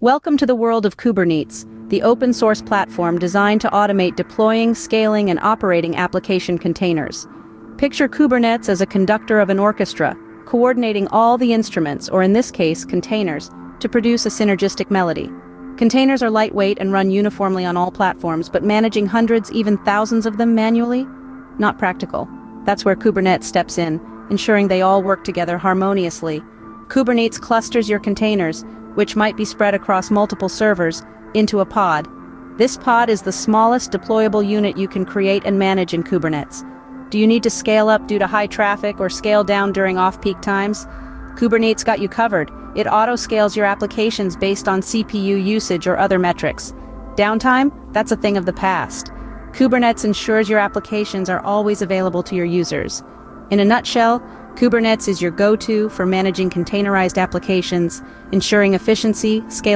Welcome to the world of Kubernetes, the open-source platform designed to automate deploying, scaling, and operating application containers. Picture Kubernetes as a conductor of an orchestra, coordinating all the instruments, or in this case, containers, to produce a synergistic melody. Containers are lightweight and run uniformly on all platforms, but managing hundreds, even thousands of them manually? Not practical. That's where Kubernetes steps in, ensuring they all work together harmoniously. Kubernetes clusters your containers, which might be spread across multiple servers, into a pod. This pod is the smallest deployable unit you can create and manage in Kubernetes. Do you need to scale up due to high traffic or scale down during off-peak times? Kubernetes got you covered. It auto-scales your applications based on CPU usage or other metrics. Downtime? That's a thing of the past. Kubernetes ensures your applications are always available to your users. In a nutshell, Kubernetes is your go-to for managing containerized applications, ensuring efficiency, scalability,